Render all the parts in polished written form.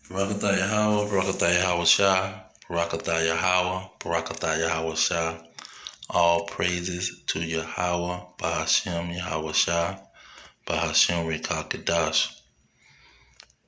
Barakatah Yahweh, Barakatah Yahweh Shah, Barakatah Yahweh, Barakatah Yahweh Shah. All praises to Yahweh, Bahashem Yahweh Shah, Bahashem Rekakadash.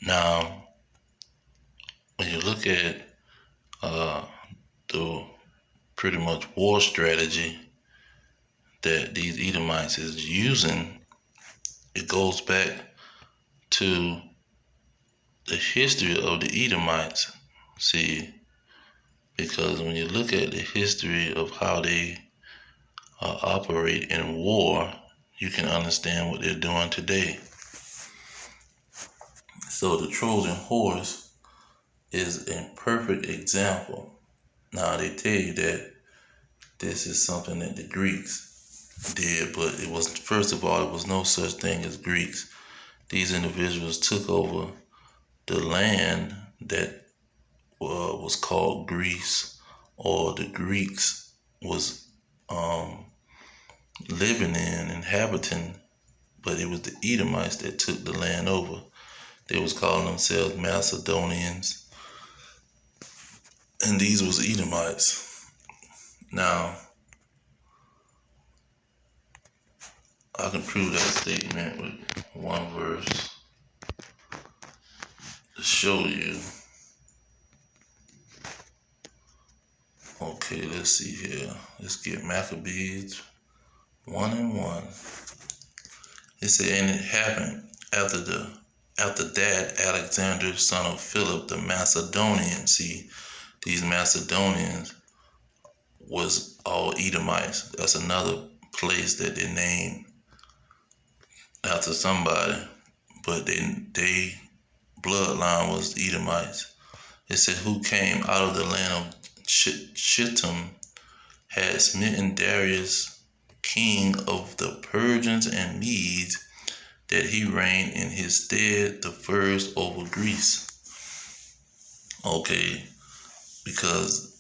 Now, when you look at the pretty much war strategy that these Edomites is using, it goes back to the history of the Edomites. See, because when you look at the history of how they operate in war, you can understand what they're doing today. So the Trojan horse is a perfect example. Now they tell you that this is something that the Greeks did, but it was, first of all, it was no such thing as Greeks. These individuals took over the land that was called Greece, or the Greeks was living in, inhabiting, but it was the Edomites that took the land over. They was calling themselves Macedonians, and these was Edomites. Now, I can prove that statement with one verse to show you. Okay, let's see here. Let's get Maccabees 1:1. It said, and it happened after that Alexander, son of Philip the Macedonian. See, these Macedonians was all Edomites. That's another place that they named after somebody, but they bloodline was Edomites. It said, who came out of the land of Shittim, had smitten Darius, king of the Persians and Medes, that he reigned in his stead the first over Greece. Okay, because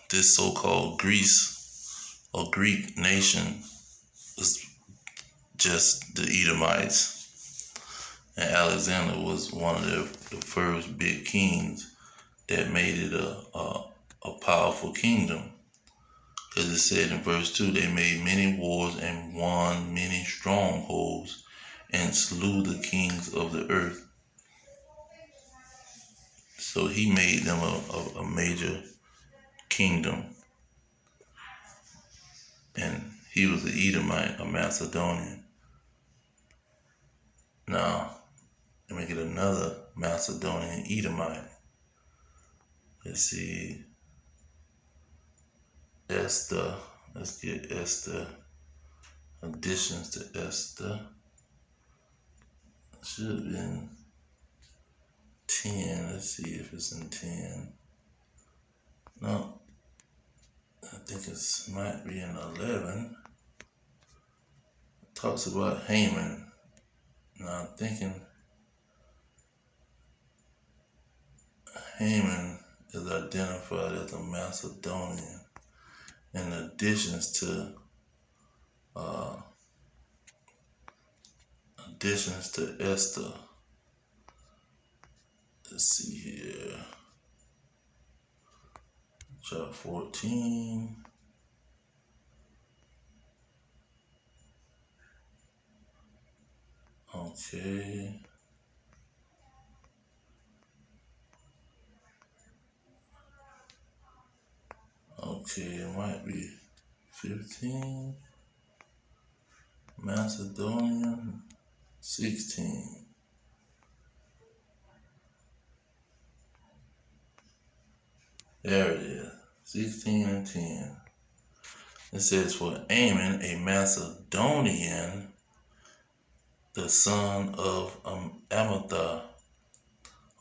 this so-called Greece or Greek nation was just the Edomites, and Alexander was one of the first big kings that made it a powerful kingdom. Because it said in verse 2, they made many wars and won many strongholds and slew the kings of the earth. So he made them a major kingdom. And he was an Edomite, a Macedonian. Now, let me get another Macedonian Edomite. Let's see. Esther. Let's get Esther. Additions to Esther. Should have been 10. Let's see if it's in 10. No. I think it might be in 11. It talks about Haman. Now I'm thinking Haman is identified as a Macedonian in additions to Esther. Let's see here. Chapter 14. Okay. Okay, it might be 15. Macedonian 16. There it is. 16 and 10. It says, for Ammon, a Macedonian, the son of Amatha.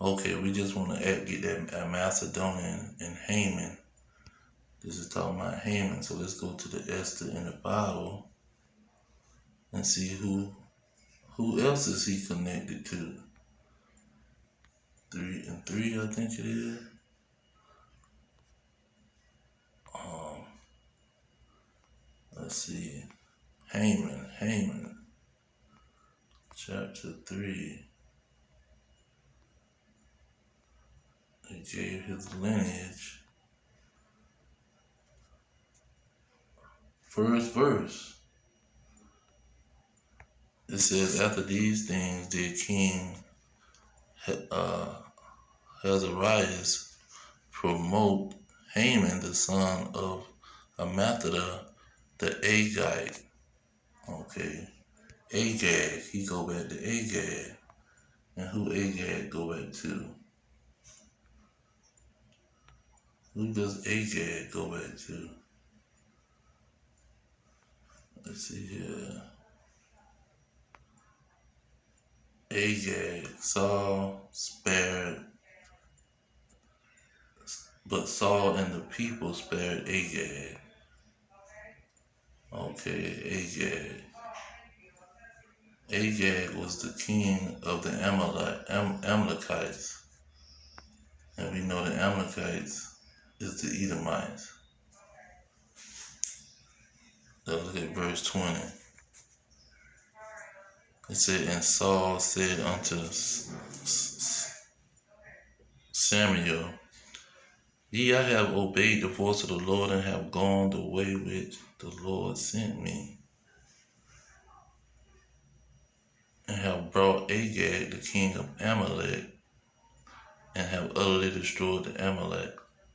Okay, we just want to get that Macedonian and Haman. This is talking about Haman. So let's go to the Esther in the Bible and see who else is he connected to. 3 and 3, I think it is. Let's see. Haman. Chapter 3. It gave his lineage. First verse. It says, after these things did King Azarias promote Haman, the son of Hammedatha, the Agagite. Okay. Agag, he go back to Agag. And who Agag go back to? Who does Agag go back to? Let's see here. Agag, Saul spared, but Saul and the people spared Agag. Okay, Agag. Agag was the king of the Amalekites. And we know the Amalekites is the Edomites. Now look at verse 20. It said, and Saul said unto Samuel, Ye, I have obeyed the voice of the Lord and have gone the way which the Lord sent me, and have brought Agag, the king of Amalek, and have utterly destroyed the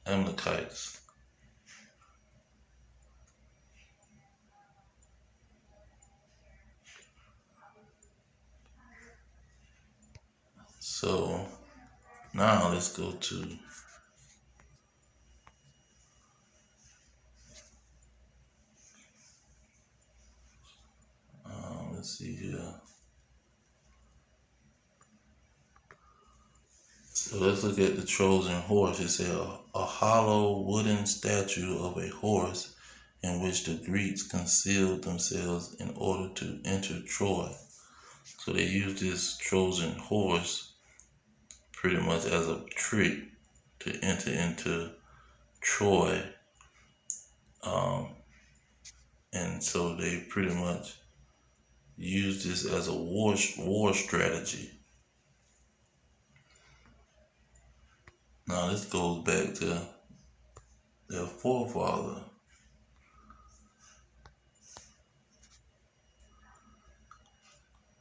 Amalekites. So now let's go to let's see here. So let's look at the Trojan horse. It said a hollow wooden statue of a horse in which the Greeks concealed themselves in order to enter Troy. So they used this Trojan horse pretty much as a trick to enter into Troy. And so they pretty much used this as a war strategy. Now this goes back to their forefather.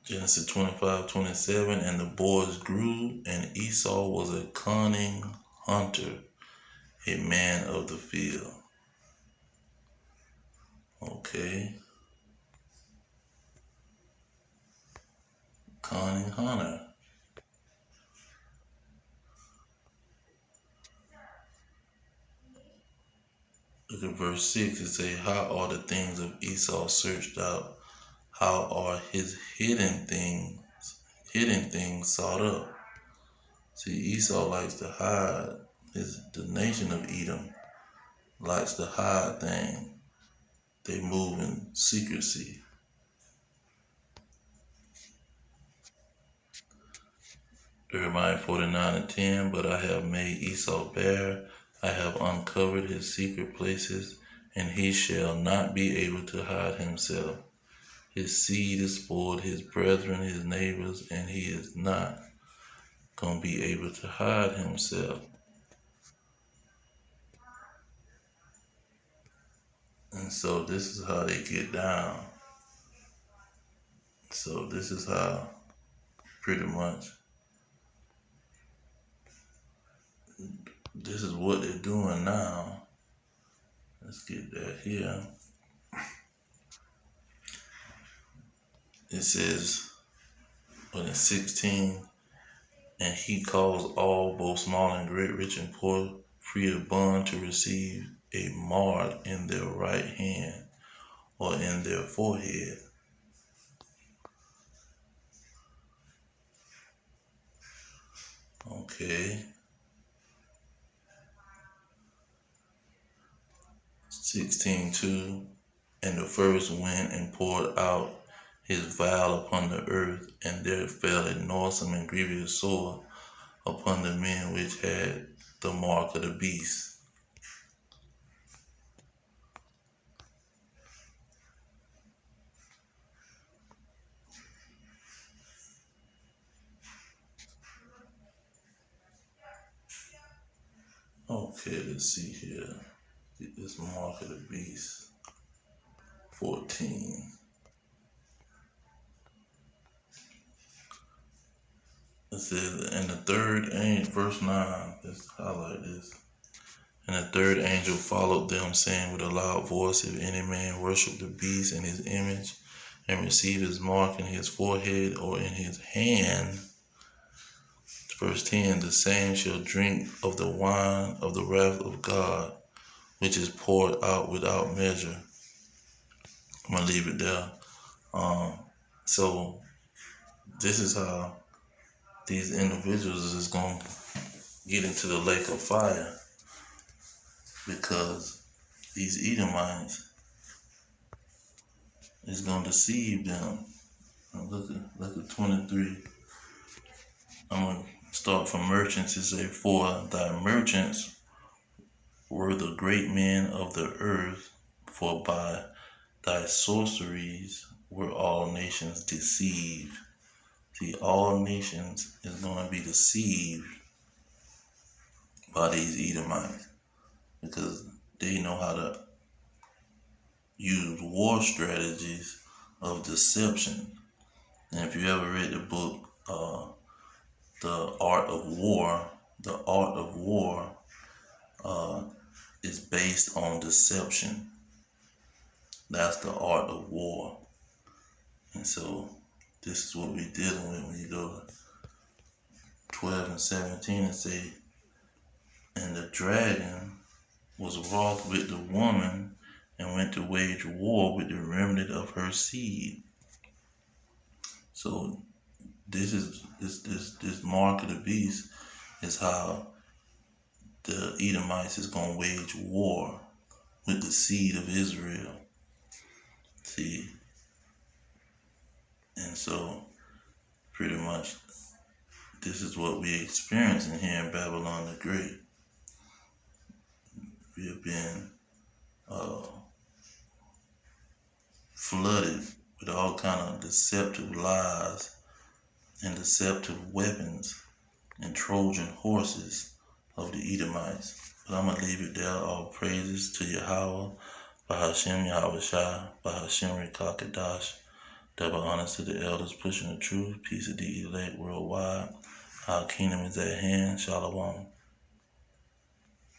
Genesis 25:27, and the boys grew, and Esau was a cunning hunter, a man of the field. Okay. Cunning hunter. Look at verse 6. It says, how are the things of Esau searched out? How are his hidden things sought up? See, Esau likes to hide. The nation of Edom likes to hide things. They move in secrecy. Jeremiah 49:10, but I have made Esau bare. I have uncovered his secret places, and he shall not be able to hide himself. His seed is spoiled, his brethren, his neighbors, and he is not going to be able to hide himself. And so this is how they get down. So this is how pretty much this is what they're doing now. Let's get that here. It says, in 16, and he caused all, both small and great, rich and poor, free of bond, to receive a mark in their right hand or in their forehead. Okay. 16:2, and the first went and poured out his vial upon the earth, and there fell a noisome and grievous sore upon the men which had the mark of the beast. Okay, let's see here. Get this mark of the beast. 14. It says, and the third angel, verse 9, let's highlight this. And the third angel followed them, saying with a loud voice, if any man worship the beast and his image, and receive his mark in his forehead or in his hand, verse 10, the same shall drink of the wine of the wrath of God, which is poured out without measure. I'm going to leave it there. So this is how these individuals is going to get into the lake of fire, because these Edomites is going to deceive them. Look at 23. I'm going to start from merchants. It say, for thy merchants were the great men of the earth, for by thy sorceries were all nations deceived. See, all nations is going to be deceived by these Edomites, because they know how to use war strategies of deception. And if you ever read the book, The Art of War, the art of war is based on deception. That's the art of war. And so this is what we're dealing with when you go to 12 and 17 and say, and the dragon was wroth with the woman and went to wage war with the remnant of her seed. So this is this mark of the beast is how the Edomites is going to wage war with the seed of Israel. See, and so pretty much this is what we're experiencing here in Babylon the Great. We have been flooded with all kind of deceptive lies and deceptive weapons and Trojan horses of the Edomites. But I'm going to leave it there. All praises to Yahweh, Bahashem Yahweh Shai, Bahashem Rekakadash. Double honors to the elders pushing the truth. Peace of the elect worldwide. Our kingdom is at hand. Shalom.